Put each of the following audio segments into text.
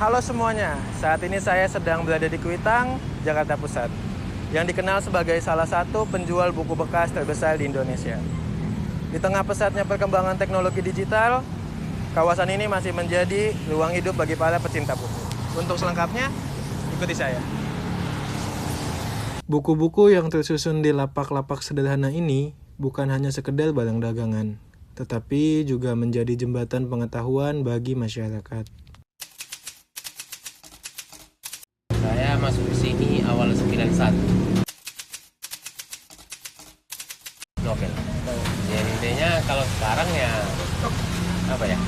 Halo semuanya, saat ini saya sedang berada di Kuitang, Jakarta Pusat, yang dikenal sebagai salah satu penjual buku bekas terbesar di Indonesia. Di tengah pesatnya perkembangan teknologi digital, kawasan ini masih menjadi ruang hidup bagi para pecinta buku. Untuk selengkapnya, ikuti saya. Buku-buku yang tersusun di lapak-lapak sederhana ini bukan hanya sekedar barang dagangan, tetapi juga menjadi jembatan pengetahuan bagi masyarakat. Saya masuk ke sini awal 91. Novel. Ya intinya kalau sekarang ya apa ya?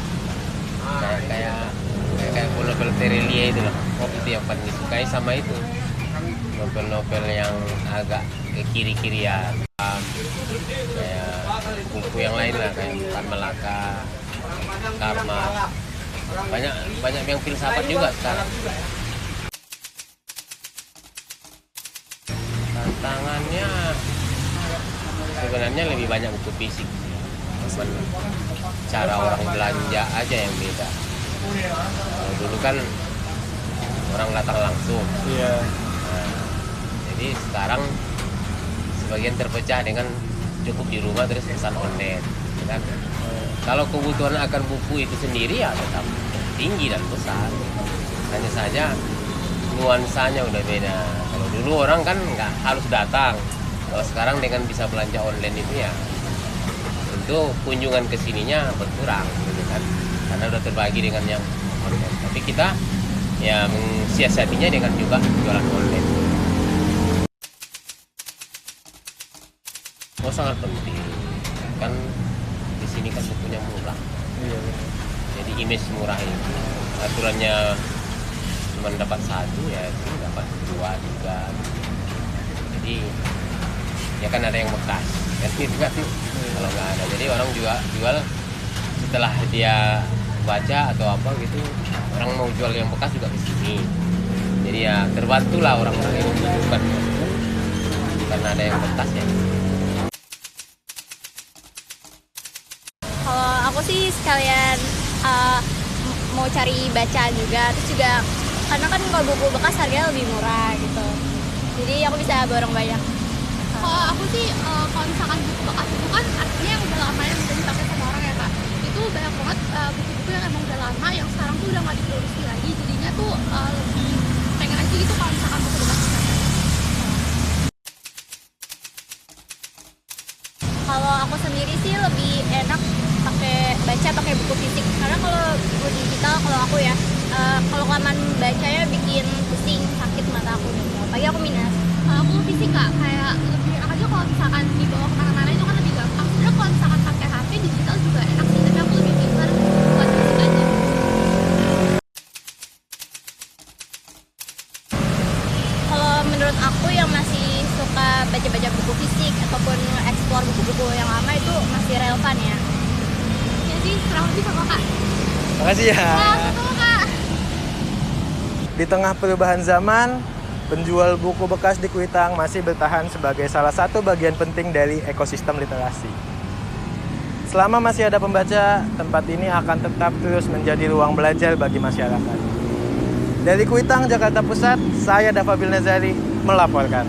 Kayak novel Terelia itu lah. Itu yang paling disukai sama itu. Novel-novel yang agak ke kiri-kirian. Kayak buku yang lain lah kayak Tan Malaka, Karma. Banyak yang filsafat juga sekarang. Tantangannya sebenarnya lebih banyak buku fisik, cuman cara orang belanja aja yang beda. Kalau dulu kan orang datang langsung. Iya. Nah, jadi sekarang sebagian terpecah dengan cukup di rumah terus pesan online, kan? Kalau kebutuhan akan buku itu sendiri ya tetap tinggi dan besar. Hanya saja nuansanya udah beda. Kalau dulu orang kan nggak harus datang. Kalau sekarang dengan bisa belanja online itu ya, tentu kunjungan ke sininya berkurang, gitu kan? Karena udah terbagi dengan yang online. Tapi kita ya mensiasatinya dengan juga jualan online. Oh sangat penting. Kan di sini kan bukunya murah. Iya. Jadi image murah itu aturannya cuma dapat satu ya itu dapat dua tiga, jadi ya kan ada yang bekas kan gitu kan. Kalau nggak ada jadi orang juga jual setelah dia baca atau apa gitu, orang mau jual yang bekas juga ke sini, jadi ya terbantulah orang-orang yang membutuhkan karena ada yang bekas ya. Kalau aku sih sekalian mau cari baca juga, terus juga karena kan kalau buku bekas harganya lebih murah gitu, jadi aku bisa borong banyak. Kalau aku sih kalau misalkan buku bekas itu kan artinya yang udah lama yang bisa dipakai sama orang ya kak, itu banyak banget buku-buku yang emang udah lama yang sekarang tuh udah nggak diproduksi lagi, jadinya tuh lebih pengen aja gitu kalau misalkan buku bekas dipakai. Kalau aku sendiri sih lebih enak pakai buku fisik, karena kalau buku digital kalau aku ya kalau kelamaan bacanya bikin pusing, sakit mata aku gitu, apalagi aku minus. Aku fisik kak, kayak lebih enak aja kalau misalkan dibawa kemana-mana itu kan lebih gampang. Sebenarnya kalau misalkan pakai HP digital juga enak sih, tapi aku lebih prefer buat fisik aja. Kalau menurut aku yang masih suka baca-baca buku fisik ataupun explore buku-buku yang lama itu masih relevan ya. Ya sih, kurang lebih sama kak. Makasih ya. Nah, betul kak. Di tengah perubahan zaman, penjual buku bekas di Kuitang masih bertahan sebagai salah satu bagian penting dari ekosistem literasi. Selama masih ada pembaca, tempat ini akan tetap terus menjadi ruang belajar bagi masyarakat. Dari Kuitang, Jakarta Pusat, saya Dafa Bilnazari melaporkan.